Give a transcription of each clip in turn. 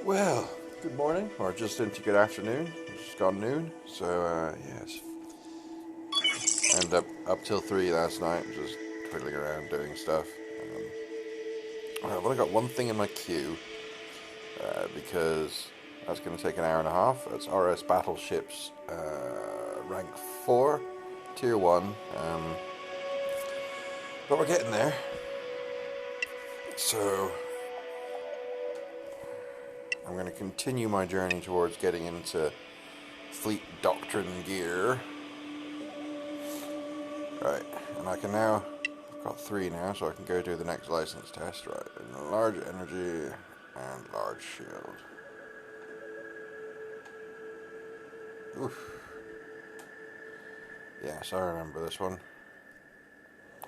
Well, good morning, or just into good afternoon. It's just gone noon, so yes. Ended up till 3 last night, just twiddling around doing stuff. I've only got one thing in my queue, because that's going to take an hour and a half. It's RS Battleships, rank 4, tier 1. But we're getting there. So I'm going to continue my journey towards getting into fleet doctrine gear. Right, and I can now, I've got 3 now, so I can go do the next license test. Right, and large energy and large shield. Oof. Yes, I remember this one.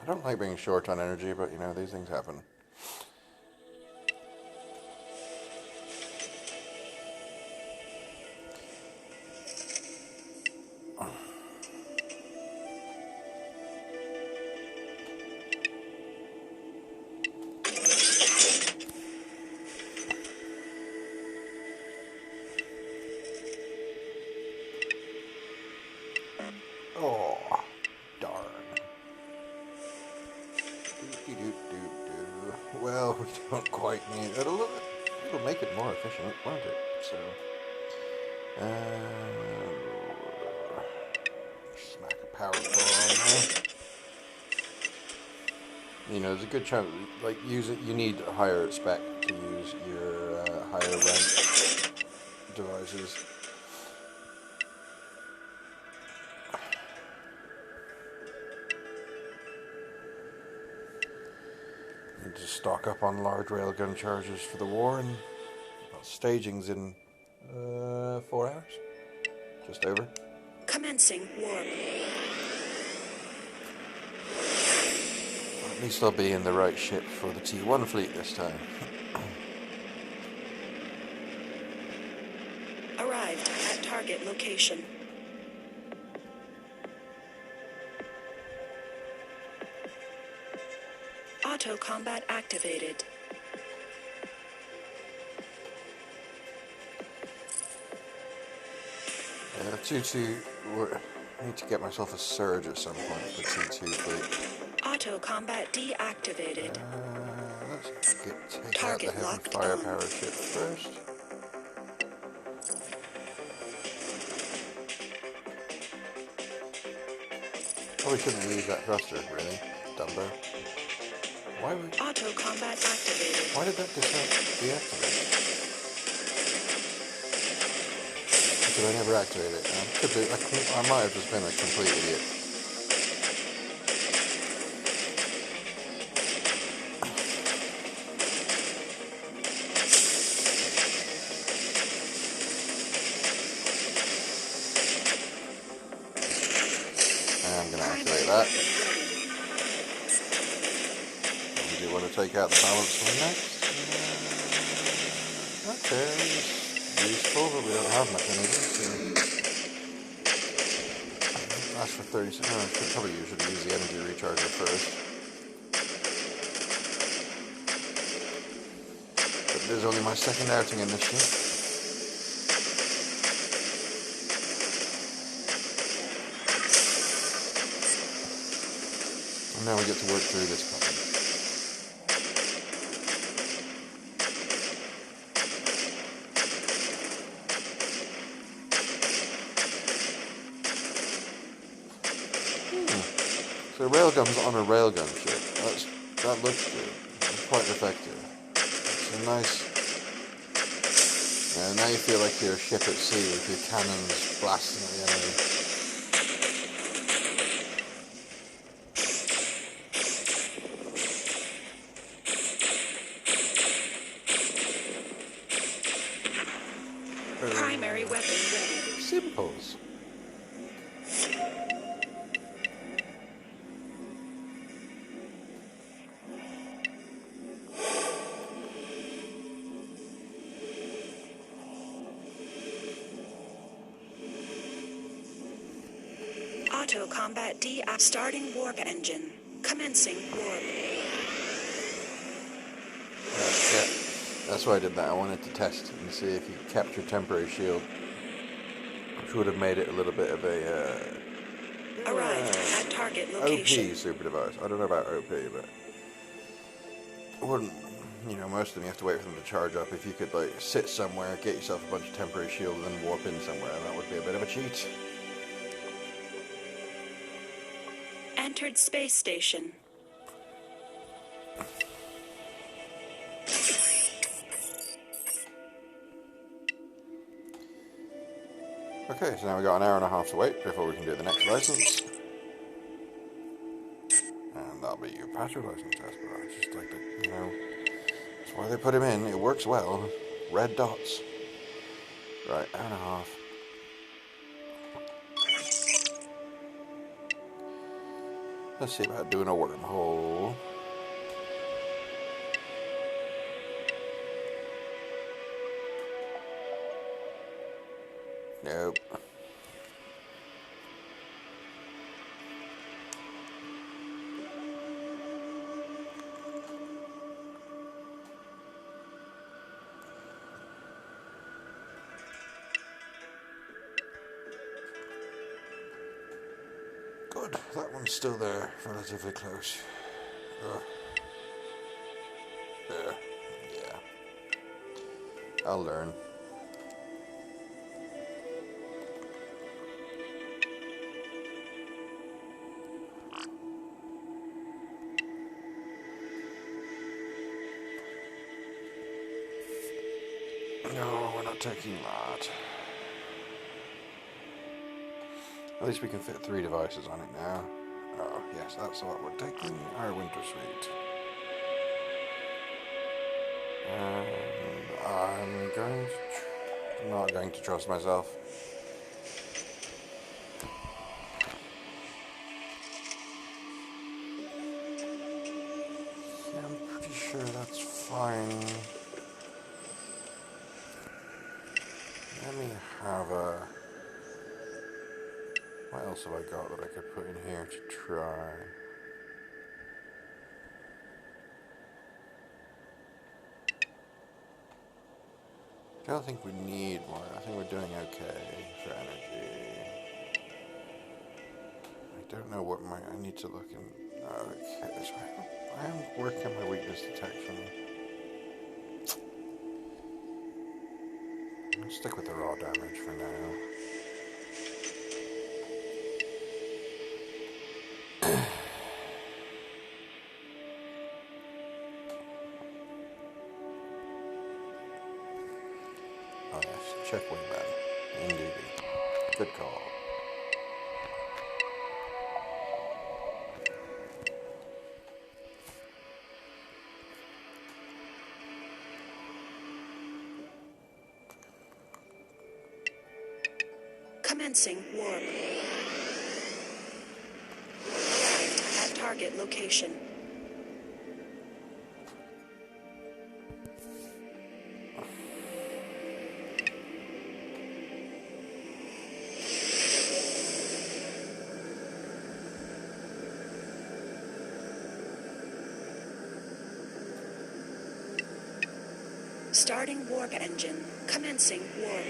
I don't like being short on energy, but you know, these things happen. Oh, darn. Well, we don't quite need it. It'll make it more efficient, won't it? So, smack a power core on there. You know, there's a good chance, like, you need a higher spec to use your higher rank devices. Need to stock up on large railgun charges for the war, and well, staging's in 4 hours, just over. Commencing warp. At least I'll be in the right ship for the T1 fleet this time. Arrived at target location. Auto combat activated. Yeah, I need to get myself a surge at some point for T2 fleet. Auto combat deactivated. Let's take Target out the heavy locked firepower on. ship first. Probably shouldn't use that thruster, really, Dumbo. Auto combat activated. Why did that deactivate? Did I never activate it? I might have just been a complete idiot. I'm going to activate that. Do you want to take out the balance one next? Okay, it's useful, but we don't have much energy, so that's for 30 seconds. I should probably usually use the energy recharger first. But it is only my second outing in this ship. And now we get to work through this puppy. So railguns on a railgun ship. That looks good. It's quite effective. It's a nice. Now you feel like you're a ship at sea with your cannons blasting at the enemy. Primary weapon ready. Simples. Auto combat starting warp engine. Commencing warp. Yeah. That's why I did that. I wanted to test and see if you capture temporary shield, which would have made it a little bit of a Arrived at target OP location. super device. I don't know about OP, but it wouldn't. You know, most of them you have to wait for them to charge up. If you could like sit somewhere, get yourself a bunch of temporary shield, and then warp in somewhere, that would be a bit of a cheat. Entered space station. Okay, so now we've got an hour and a half to wait before we can do the next license. And that'll be your passive license test, but I just like to, you know, that's why they put him in. It works well. Red dots. Right, hour and a half. Let's see about doing a wormhole. Nope. Good, that one's still there, relatively close. There, yeah. I'll learn. No, we're not taking that. At least we can fit 3 devices on it now. Oh, yes, that's what we're taking. Our winter suite. And I'm not going to trust myself. Yeah, I'm pretty sure that's fine. Let me have a... What else have I got that I could put in here to try? I don't think we need more. I think we're doing okay for energy. I don't know what I need to look in. Okay, so I am working on my weakness detection. I'll stick with the raw damage for now. Oh yes, check wingman. Indeed. Good call. Commencing warp. Arrived at target location. Starting warp engine. Commencing warp.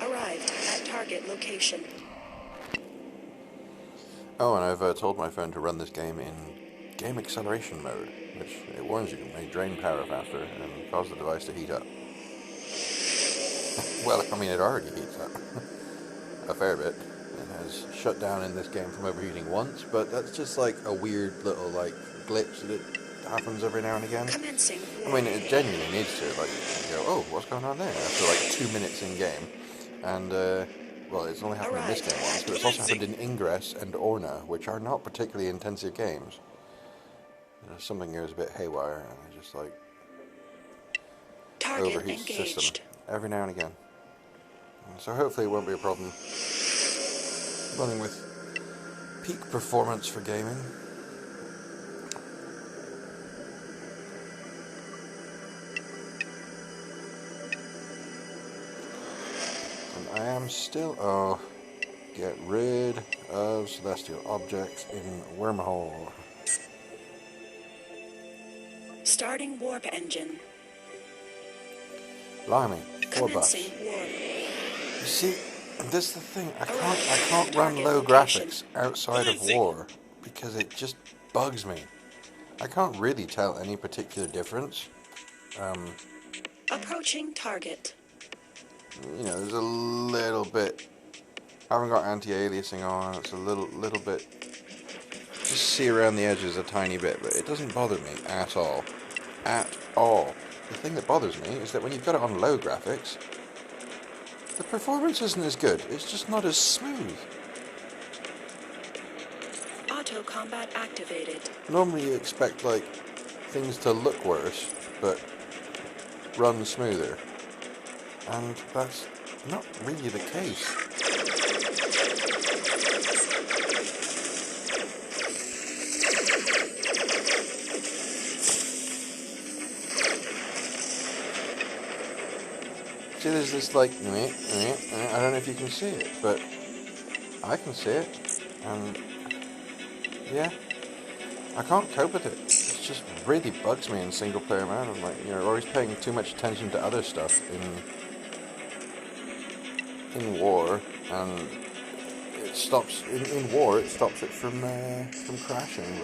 Arrived at target location. Oh, and I've told my phone to run this game in game acceleration mode, which it warns you may drain power faster and cause the device to heat up. Well, I mean, it already heats up a fair bit. It has shut down in this game from overheating once, but that's just like a weird little like glitch that happens every now and again. Commencing I mean, it genuinely needs to, like, you go, oh, what's going on there? After like 2 minutes in game. And, well, it's only happened in this game once, but it's also happened in Ingress and Orna, which are not particularly intensive games. Something goes a bit haywire, and I just, like, Target overheats the engaged. system every now and again. So hopefully it won't be a problem running with peak performance for gaming. And I am still... Oh, get rid of celestial objects in wormhole. Starting warp engine. Blimey, 4 buffs. Commencing warp. You see, this is the thing. I can't run low graphics outside of war because it just bugs me. I can't really tell any particular difference. Approaching target. You know, there's a little bit. I haven't got anti-aliasing on. It's a little bit. Just see around the edges a tiny bit, but it doesn't bother me at all. At all. The thing that bothers me is that when you've got it on low graphics, the performance isn't as good. It's just not as smooth. Auto combat activated. Normally you expect, like, things to look worse, but run smoother. And that's not really the case. See, there's this, like, I don't know if you can see it, but I can see it, and yeah, I can't cope with it. It just really bugs me in single player mode. I'm like, you're always paying too much attention to other stuff in war, and it stops in war. It stops it from crashing.